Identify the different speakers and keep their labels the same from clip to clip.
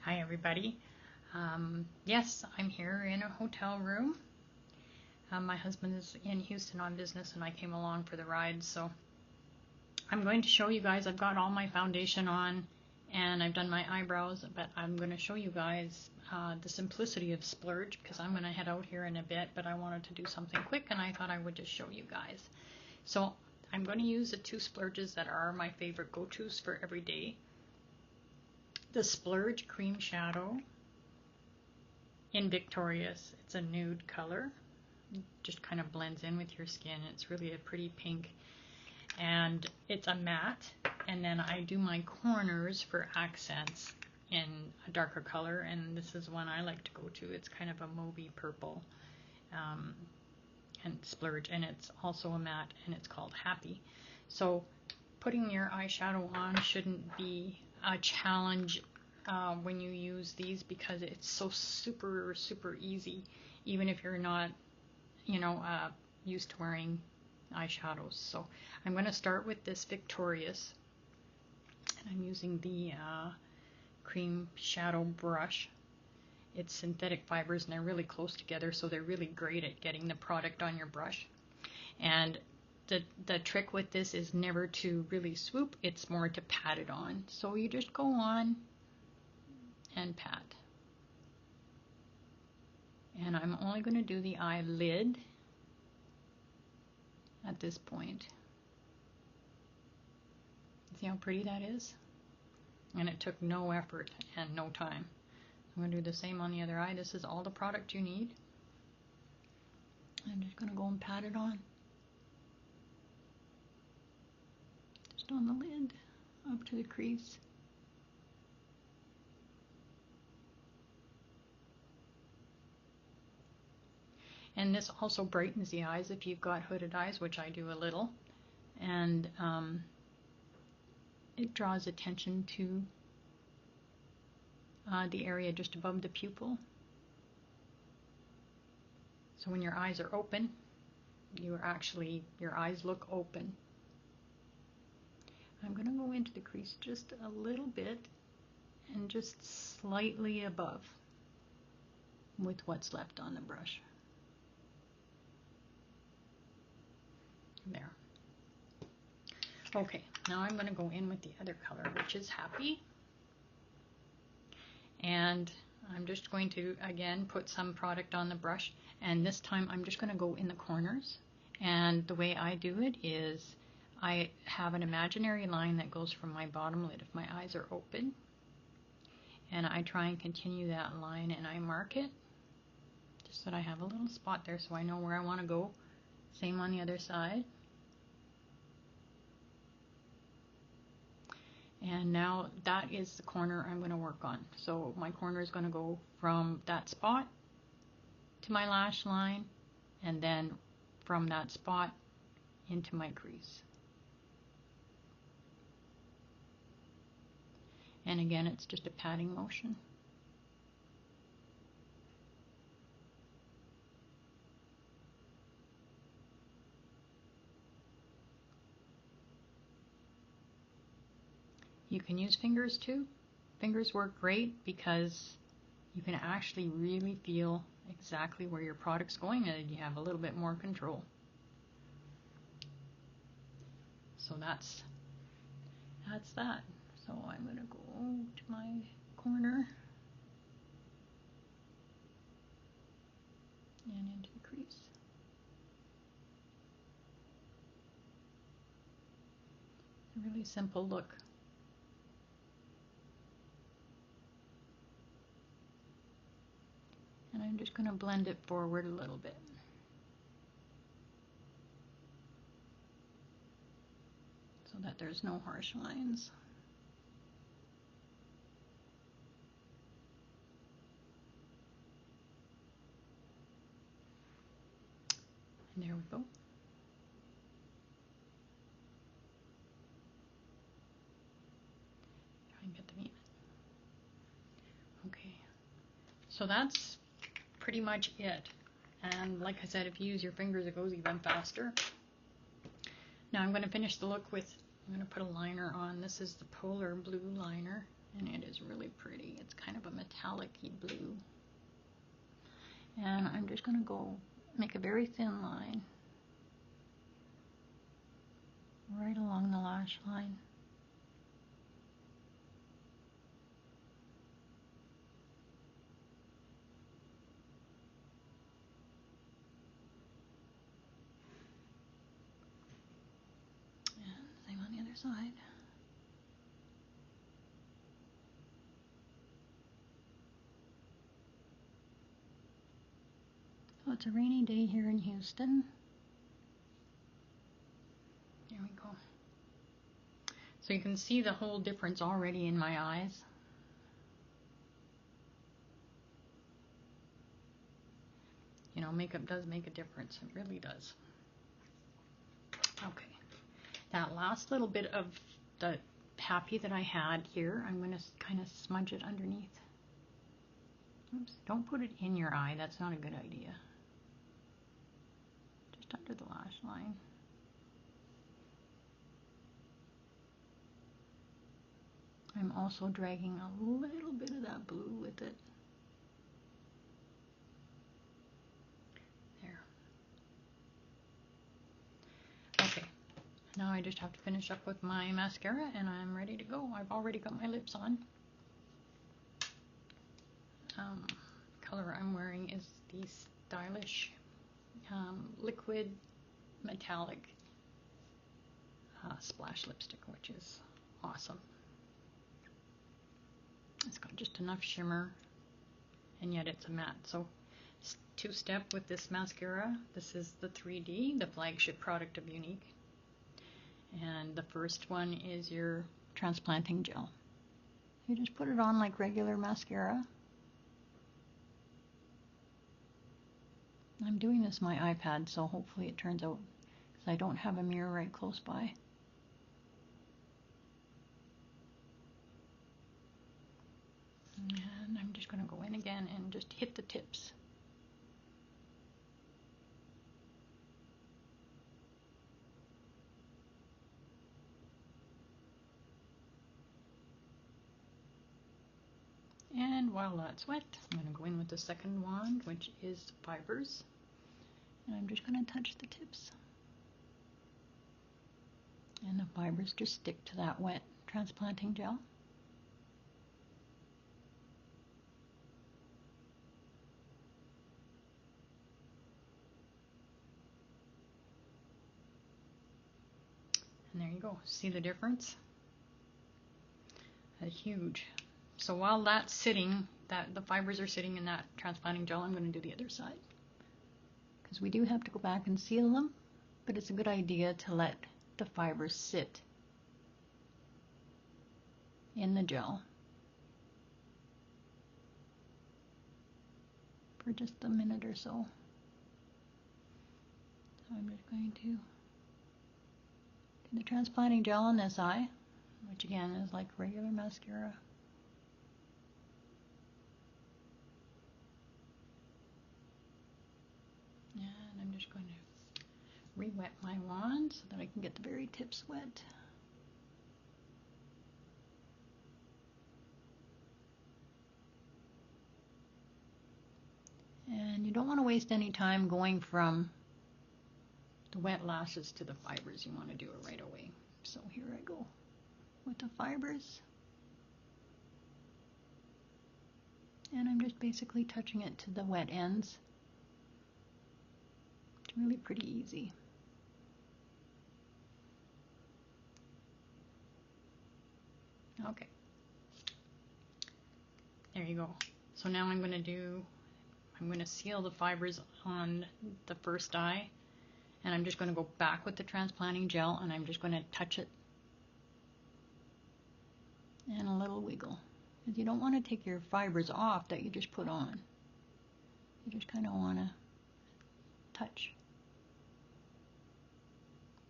Speaker 1: Hi everybody. Yes, I'm here in a hotel room. My husband is in Houston on business and I came along for the ride, so I'm going to show you guys. I've got all my foundation on and I've done my eyebrows, but I'm going to show you guys the simplicity of Splurge because I'm going to head out here in a bit, but I wanted to do something quick and I thought I would just show you guys. So I'm going to use the two Splurges that are my favorite go-tos for every day. The Splurge Cream Shadow in Victorious. It's a nude color. It just kind of blends in with your skin. It's really a pretty pink. And it's a matte. And then I do my corners for accents in a darker color. And this is one I like to go to. It's kind of a mauvey purple. And Splurge. And it's also a matte. And it's called Happy. So putting your eyeshadow on shouldn't be a challenge when you use these because it's so super easy, even if you're not used to wearing eyeshadows. So I'm going to start with this Victorious, and I'm using the cream shadow brush. It's synthetic fibers and they're really close together, so they're really great at getting the product on your brush. And the trick with this is never to really swoop, it's more to pat it on. So you just go on and pat. And I'm only going to do the eyelid at this point. See how pretty that is? And it took no effort and no time. I'm going to do the same on the other eye. This is all the product you need. I'm just going to go and pat it on. On the lid up to the crease. And this also brightens the eyes if you've got hooded eyes, which I do a little, and it draws attention to the area just above the pupil. So when your eyes are open, your eyes look open. I'm going to go into the crease just a little bit and just slightly above with what's left on the brush. There. Okay, now I'm going to go in with the other color, which is Happy. And I'm just going to, again, put some product on the brush. And this time I'm just going to go in the corners. And the way I do it is I have an imaginary line that goes from my bottom lid if my eyes are open, and I try and continue that line and I mark it just so that I have a little spot there so I know where I want to go. Same on the other side. And now that is the corner I'm going to work on. So my corner is going to go from that spot to my lash line, and then from that spot into my crease. And again, it's just a patting motion. You can use fingers too. Fingers work great because you can actually really feel exactly where your product's going and you have a little bit more control. So that's that. So I'm going to go to my corner and into the crease. It's a really simple look. And I'm just going to blend it forward a little bit. So that there's no harsh lines. And there we go. Try and get them even. Okay. So that's pretty much it. And like I said, if you use your fingers, it goes even faster. Now I'm going to finish the look with, I'm going to put a liner on. This is the Polar Blue liner. And it is really pretty. It's kind of a metallic-y blue. And I'm just going to go make a very thin line right along the lash line. And same on the other side. So it's a rainy day here in Houston. There we go. So you can see the whole difference already in my eyes. You know, makeup does make a difference. It really does. Okay. That last little bit of the happy that I had here, I'm going to kind of smudge it underneath. Oops, don't put it in your eye. That's not a good idea. Just under the lash line. I'm also dragging a little bit of that blue with it. There. Okay. Now I just have to finish up with my mascara and I'm ready to go. I've already got my lips on. Color I'm wearing is the Stylish liquid metallic splash lipstick, which is awesome. It's got just enough shimmer and yet it's a matte. So two-step with this mascara. This is the 3D, the flagship product of Younique. And the first one is your transplanting gel. You just put it on like regular mascara. I'm doing this on my iPad, so hopefully it turns out, because I don't have a mirror right close by. And I'm just going to go in again and just hit the tips. And while that's wet, I'm going to go in with the second wand, which is Fibers. And I'm just going to touch the tips. And the fibers just stick to that wet transplanting gel. And there you go. See the difference? That's huge. So while that's sitting, the fibers are sitting in that transplanting gel, I'm going to do the other side. Because we do have to go back and seal them, but it's a good idea to let the fibers sit in the gel for just a minute or so. So I'm just going to do the transplanting gel on this eye, which again is like regular mascara. And I'm just going to re-wet my wand so that I can get the very tips wet. And you don't want to waste any time going from the wet lashes to the fibers. You want to do it right away. So here I go with the fibers. And I'm just basically touching it to the wet ends. It's really pretty easy. Okay. There you go. So now I'm going to seal the fibers on the first eye. And I'm just going to go back with the transplanting gel and I'm just going to touch it. And a little wiggle. Because you don't want to take your fibers off that you just put on. You just kind of want to touch.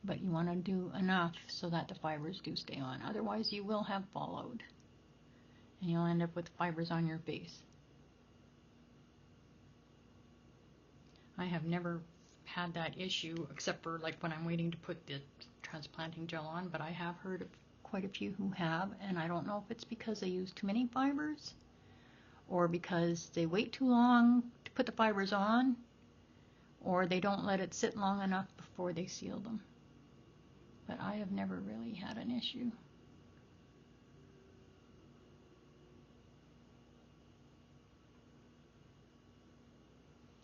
Speaker 1: But you want to do enough so that the fibers do stay on. Otherwise you will have fallout. And you'll end up with fibers on your face. I have never had that issue except for like when I'm waiting to put the transplanting gel on, but I have heard of quite a few who have, and I don't know if it's because they use too many fibers or because they wait too long to put the fibers on, or they don't let it sit long enough before they seal them. But I have never really had an issue.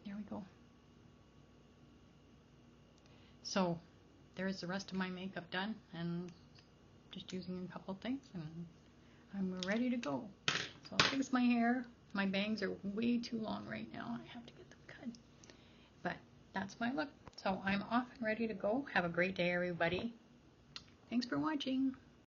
Speaker 1: There we go. So there's the rest of my makeup done, and just using a couple things, and I'm ready to go. So I'll fix my hair. My bangs are way too long right now. I have to get them cut. But that's my look. So I'm off and ready to go. Have a great day, everybody. Thanks for watching.